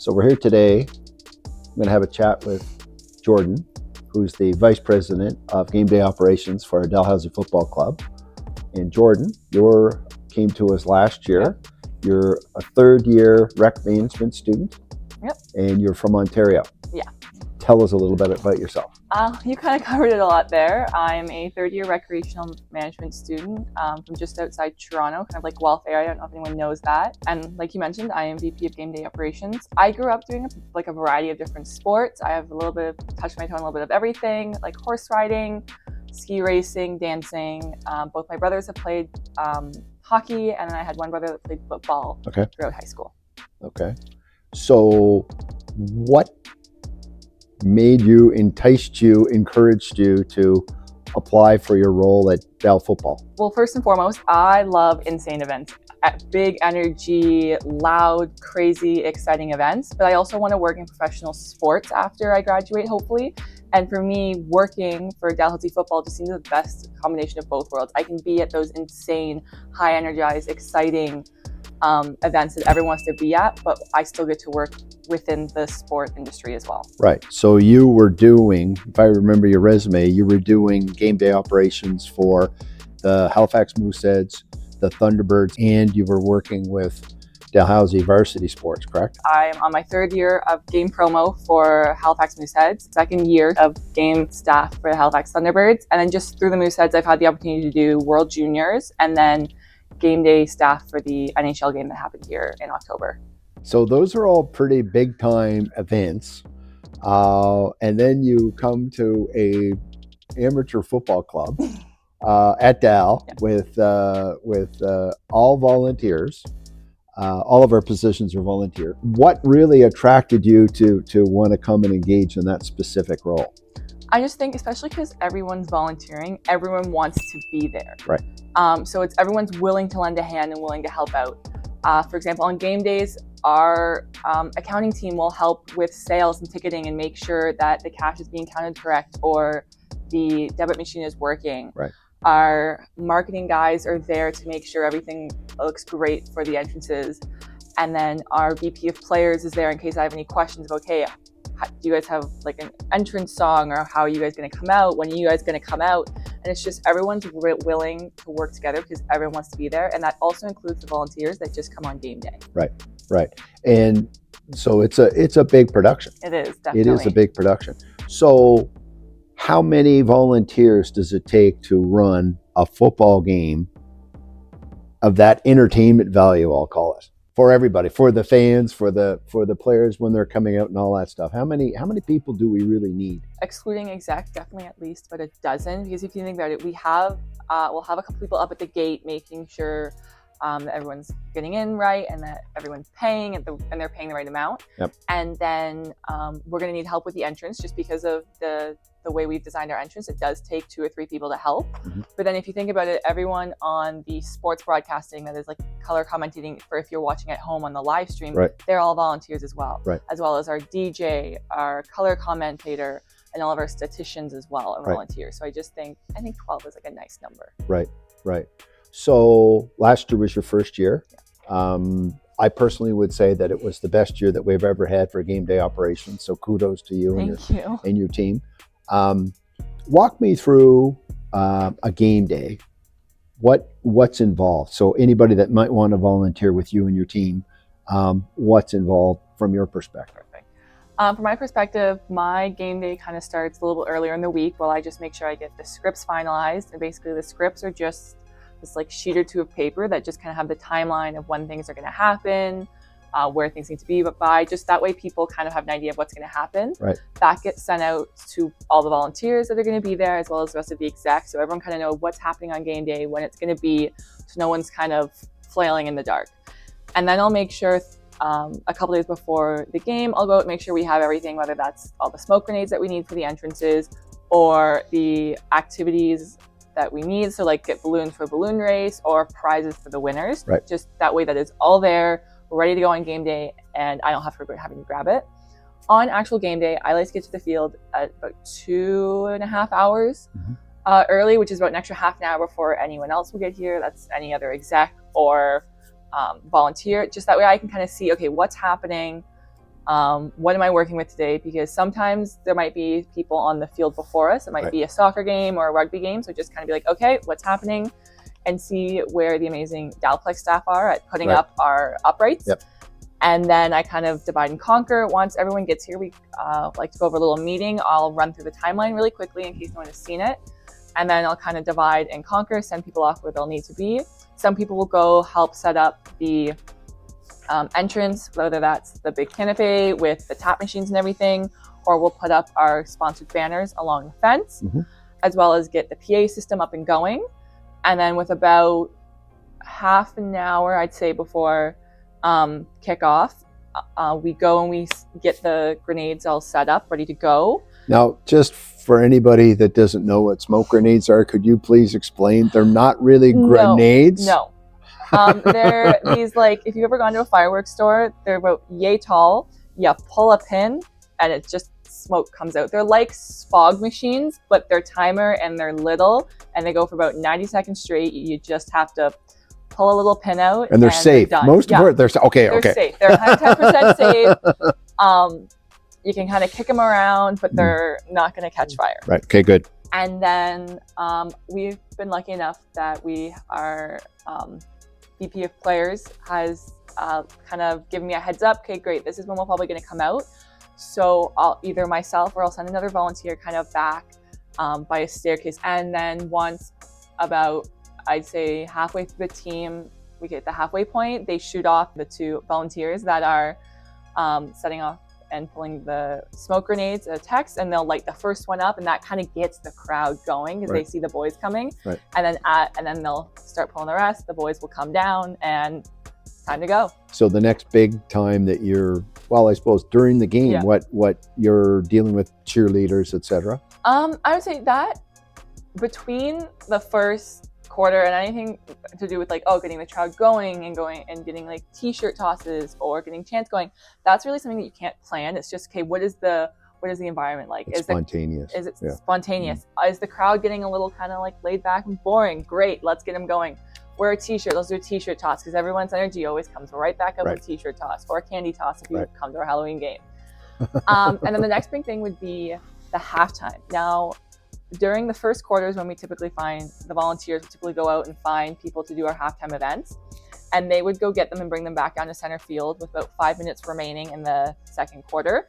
So we're here today. I'm going to have a chat with Jordan, who's the Vice President of Game Day Operations for our Dalhousie Football Club. And Jordan, you came to us last year. Yep. You're a third-year rec management student. Yep. And you're from Ontario. Yeah. Tell us a little bit about yourself. You kind of covered it a lot there. I'm a third-year recreational management student from just outside Toronto, kind of like Guelph area. I don't know if anyone knows that. And like you mentioned, I am VP of Game Day Operations. I grew up doing a variety of different sports. I have a little bit of, touched my toe on a little bit of everything, like horse riding, ski racing, dancing. Both my brothers have played hockey, and then I had one brother that played football throughout high school. Okay. So what made you, enticed you, encouraged you to apply for your role at Dal Football? Well, first and foremost, I love insane events. Big energy, loud, crazy, exciting events. But I also want to work in professional sports after I graduate, hopefully. And for me, working for Dalhousie Football just seems the best combination of both worlds. I can be at those insane, high energized, exciting events that everyone wants to be at, but I still get to work within the sport industry as well. Right. So you were doing, if I remember your resume, you were doing game day operations for the Halifax Mooseheads, the Thunderbirds, and you were working with Dalhousie Varsity sports, correct? I'm on my third year of game promo for Halifax Mooseheads, second year of game staff for the Halifax Thunderbirds, and then just through the Mooseheads, I've had the opportunity to do World Juniors and then game day staff for the NHL game that happened here in October. So those are all pretty big time events. And then you come to a amateur football club at Dal with all volunteers. All of our positions are volunteer. What really attracted you to want to come and engage in that specific role? I just think, especially because everyone's volunteering, everyone wants to be there. Right. So it's everyone's willing to lend a hand and willing to help out. For example, on game days, our accounting team will help with sales and ticketing and make sure that the cash is being counted correct or the debit machine is working. Right. Our marketing guys are there to make sure everything looks great for the entrances. And then our VP of players is there in case I have any questions about, okay, do you guys have like an entrance song, or how are you guys going to come out? When are you guys going to come out? And it's just everyone's willing to work together because everyone wants to be there. And that also includes the volunteers that just come on game day. Right, right. And so it's a big production. It is, definitely. It is a big production. So how many volunteers does it take to run a football game of that entertainment value, I'll call it? For everybody, for the fans, for the players when they're coming out and all that stuff. How many people do we really need? Excluding exec, definitely at least about a dozen. Because if you think about it, we'll have a couple people up at the gate making sure that everyone's getting in right and that everyone's paying and they're paying the right amount. Yep. And then we're going to need help with the entrance just because of the way we've designed our entrance. It does take 2 or 3 people to help. Mm-hmm. But then if you think about it, everyone on the sports broadcasting that is like color commentating for if you're watching at home on the live stream, right, they're all volunteers as well. Right. As well as our DJ, our color commentator, and all of our statisticians as well are volunteers. So I think 12 is like a nice number. Right, right. So last year was your first year. Yeah. I personally would say that it was the best year that we've ever had for game day operations. So kudos to you and your team. Walk me through a game day. What's involved? So anybody that might want to volunteer with you and your team, what's involved from your perspective? From my perspective, my game day kind of starts a little earlier in the week while I just make sure I get the scripts finalized. And basically the scripts are just this like sheet or 2 of paper that just kind of have the timeline of when things are going to happen, where things need to be by. Just that way people kind of have an idea of what's going to happen. Right. That gets sent out to all the volunteers that are going to be there, as well as the rest of the exec, so everyone kind of know what's happening on game day, when it's going to be, so no one's kind of flailing in the dark. And then I'll make sure a couple days before the game, I'll go out and make sure we have everything, whether that's all the smoke grenades that we need for the entrances or the activities that we need. So like get balloons for a balloon race or prizes for the winners. Right. Just that way that is all there. We're ready to go on game day and I don't have to regret having to grab it. On actual game day, I like to get to the field at about 2.5 hours early, which is about an extra half an hour before anyone else will get here. That's any other exec or volunteer. Just that way I can kind of see, okay, what's happening, What am I working with today? Because sometimes there might be people on the field before us. It might be a soccer game or a rugby game. So just kind of be like, okay, what's happening? And see where the amazing Dalplex staff are at putting up our uprights. And then I kind of divide and conquer. Once everyone gets here, we like to go over a little meeting. I'll run through the timeline really quickly in case no one has seen it. And then I'll kind of divide and conquer, send people off where they'll need to be. Some people will go help set up the entrance, whether that's the big canopy with the tap machines and everything, or we'll put up our sponsored banners along the fence, as well as get the PA system up and going. And then with about half an hour, I'd say, before kickoff, we go and we get the grenades all set up, ready to go. Now, just for anybody that doesn't know what smoke grenades are, could you please explain? They're not really grenades? No. They're these, like, if you've ever gone to a fireworks store, they're about yay tall. You pull a pin and it just smoke comes out. They're like fog machines, but they're timer and they're little and they go for about 90 seconds straight. You just have to pull a little pin out and they're safe. Most important, they're safe. They're 110% safe. You can kind of kick them around, but they're not going to catch fire. Right. Okay, good. And then we've been lucky enough that our VP of Players has kind of given me a heads up. Okay, great. This is when we're probably going to come out. So I'll either myself or I'll send another volunteer kind of back by a staircase. And then once about, I'd say, halfway through the team, we get the halfway point, they shoot off the two volunteers that are setting off and pulling the smoke grenades at text, and they'll light the first one up, and that kind of gets the crowd going because they see the boys coming. And then they'll start pulling the rest. The boys will come down and time to go. So the next big time that you're, well, I suppose during the game, what you're dealing with cheerleaders, etc. I would say that between the first quarter and anything to do with like, getting the crowd going and getting like t-shirt tosses or getting chants going, that's really something that you can't plan. It's just, okay, what is the environment like? It's spontaneous. Is it spontaneous? Is the crowd getting a little kind of like laid back and boring? Great, let's get them going. Wear a t-shirt, let's do a t-shirt toss, because everyone's energy always comes right back up with a t-shirt toss or a candy toss if you come to our Halloween game. And then the next big thing would be the halftime. Now, during the first quarters, when we typically find the volunteers, we typically go out and find people to do our halftime events, and they would go get them and bring them back down to center field with about 5 minutes remaining in the second quarter.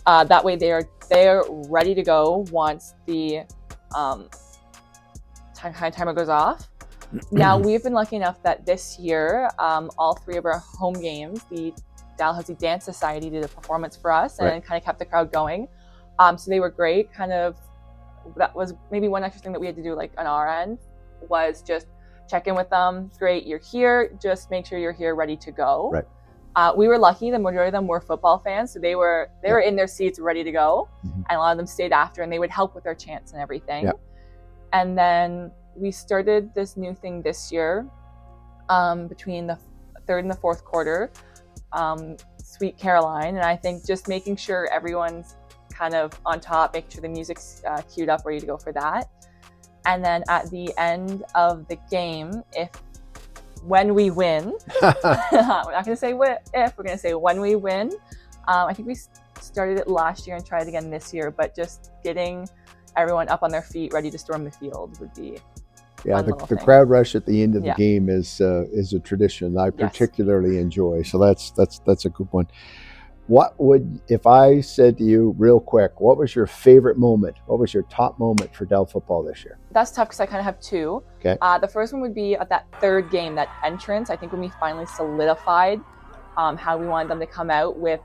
That way they're ready to go once the timer goes off. Now, we've been lucky enough that this year, all three of our home games, the Dalhousie Dance Society did a performance for us and kind of kept the crowd going. So they were great. That was maybe one extra thing that we had to do, like on our end, was just check in with them. Great, you're here. Just make sure you're here, ready to go. We were lucky; the majority of them were football fans, so they were in their seats, ready to go, and a lot of them stayed after, and they would help with their chants and everything. And then we started this new thing this year, between the third and the fourth quarter, Sweet Caroline, and I think just making sure everyone's kind of on top, making sure the music's queued up, ready to go for that. And then at the end of the game, when we win, we're not going to say if, we're going to say when we win. I think we started it last year and tried it again this year, but just getting everyone up on their feet, ready to storm the field would be the crowd rush at the end of the game is a tradition I particularly enjoy. So that's a good one. What would, if I said to you real quick, what was your favorite moment? What was your top moment for Del football this year? That's tough because I kind of have two. The first one would be at that third game, that entrance. I think when we finally solidified how we wanted them to come out with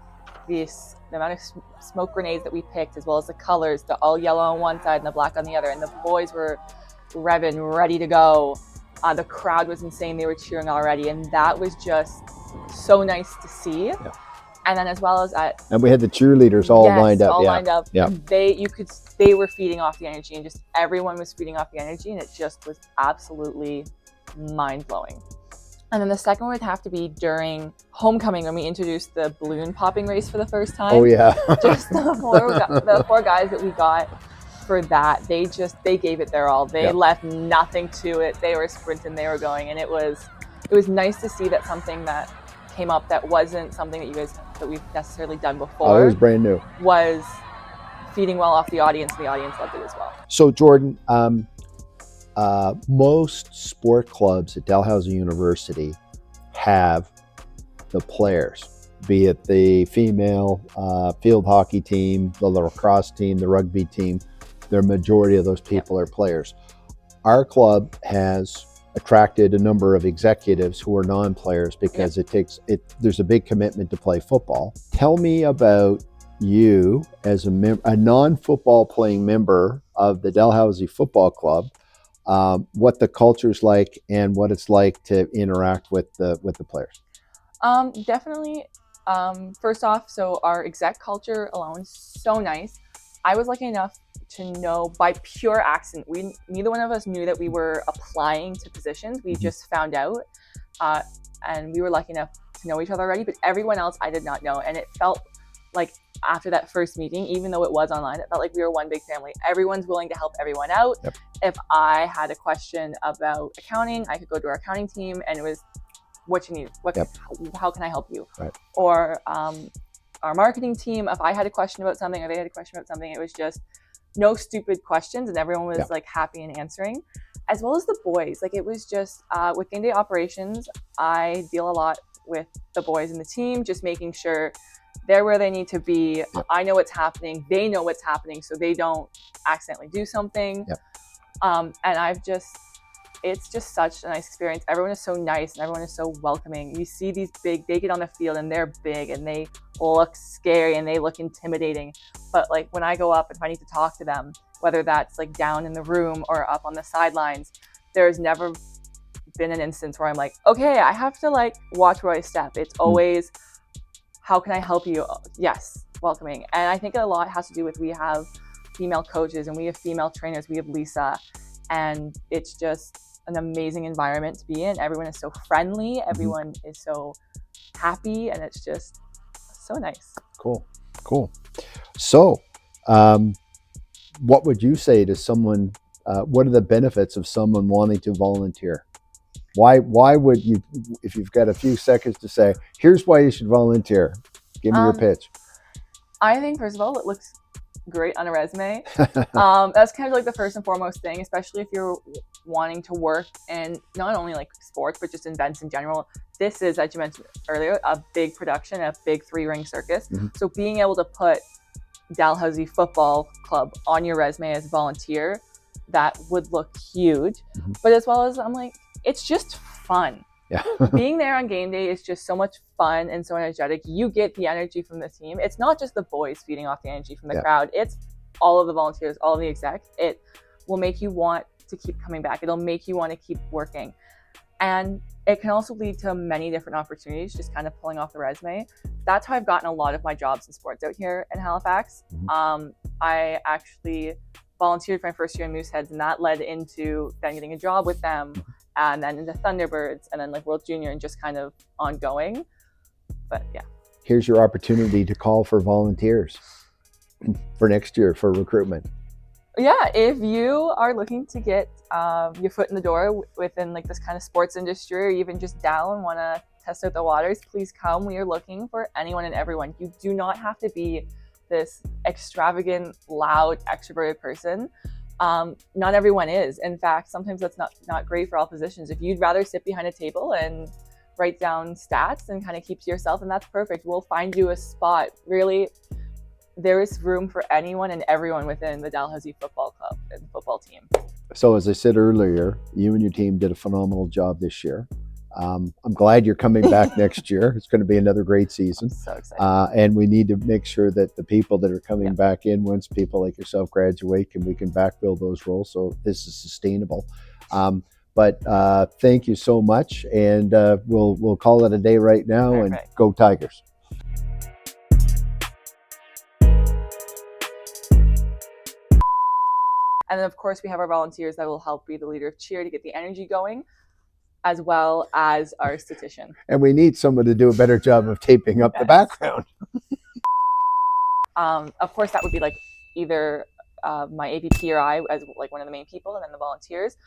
the amount of smoke grenades that we picked, as well as the colors, the all yellow on one side and the black on the other. And the boys were revving, ready to go. The crowd was insane. They were cheering already. And that was just so nice to see. And then as well as and we had the cheerleaders all lined up. Lined up. They were feeding off the energy, and just everyone was feeding off the energy, and it just was absolutely mind-blowing. And then the second one would have to be during homecoming, when we introduced the balloon popping race for the first time. Just the four guys that we got for that, they gave it their all. They left nothing to it. They were sprinting, they were going, and it was nice to see that something that came up that wasn't something that we've necessarily done before. Oh, it was brand new. Was feeding well off the audience, and the audience loved it as well. So Jordan, most sport clubs at Dalhousie University have the players, be it the female field hockey team, the lacrosse team, the rugby team. The majority of those people are players. Our club has attracted a number of executives who are non-players because there's a big commitment to play football. Tell me about you as a non-football playing member of the Dalhousie Football Club, what the culture's like and what it's like to interact with the players. Definitely. First off, so our exec culture alone is so nice. I was lucky enough to know by pure accident. Neither one of us knew that we were applying to positions. We just found out, and we were lucky enough to know each other already. But everyone else, I did not know, and it felt like after that first meeting, even though it was online, it felt like we were one big family. Everyone's willing to help everyone out. Yep. If I had a question about accounting, I could go to our accounting team, and it was, what you need, how can I help you? Right. Or our marketing team, if I had a question about something or they had a question about something, it was just no stupid questions, and everyone was like happy in answering, as well as the boys. Like, it was just with game day operations, I deal a lot with the boys in the team, just making sure they're where they need to be. Yep. I know what's happening, they know what's happening, so they don't accidentally do something. Yep. And it's just such a nice experience. Everyone is so nice and everyone is so welcoming. You see these they get on the field and they're big and they look scary and they look intimidating. But like, when I go up, if I need to talk to them, whether that's like down in the room or up on the sidelines, there's never been an instance where I'm like, okay, I have to like watch where I step. It's always, how can I help you? Yes, welcoming. And I think a lot has to do with, we have female coaches and we have female trainers. We have Lisa, and it's just an amazing environment to be in. Everyone is so friendly. Everyone is so happy, and it's just so nice. Cool. So, what would you say to someone? What are the benefits of someone wanting to volunteer? Why would you, if you've got a few seconds to say, here's why you should volunteer? Give me your pitch. I think, first of all, it looks great on a resume. That's kind of like the first and foremost thing, especially if you're wanting to work in not only like sports, but just events in general. This is, as you mentioned earlier, a big production, a big 3-ring circus. So being able to put Dalhousie Football Club on your resume as a volunteer, that would look huge. But as well as, I'm like, it's just fun. Yeah. Being there on game day is just so much fun and so energetic. You get the energy from the team. It's not just the boys feeding off the energy from the crowd. It's all of the volunteers, all of the execs. It will make you want to keep coming back. It'll make you want to keep working. And it can also lead to many different opportunities, just kind of pulling off the resume. That's how I've gotten a lot of my jobs in sports out here in Halifax. I actually volunteered for my first year in Mooseheads, and that led into then getting a job with them, and then into Thunderbirds, and then like World Junior, and just kind of ongoing. But yeah. Here's your opportunity to call for volunteers for next year for recruitment. Yeah, if you are looking to get your foot in the door within like this kind of sports industry, or even just Dal and want to test out the waters, please come. We are looking for anyone and everyone. You do not have to be this extravagant, loud, extroverted person. Not everyone is. In fact, sometimes that's not great for all positions. If you'd rather sit behind a table and write down stats and kind of keep to yourself, and that's perfect. We'll find you a spot. Really, there is room for anyone and everyone within the Dalhousie Football Club and football team. So as I said earlier, you and your team did a phenomenal job this year. I'm glad you're coming back next year. It's going to be another great season. I'm so excited. And we need to make sure that the people that are coming back in, once people like yourself graduate, we can backfill those roles. So this is sustainable. But thank you so much. And we'll call it a day right now. Perfect. And go Tigers. And then, of course, we have our volunteers that will help be the leader of cheer to get the energy going, as well as our esthetician. And we need someone to do a better job of taping up the background. Of course, that would be like either my AVP or I as like one of the main people, and then the volunteers.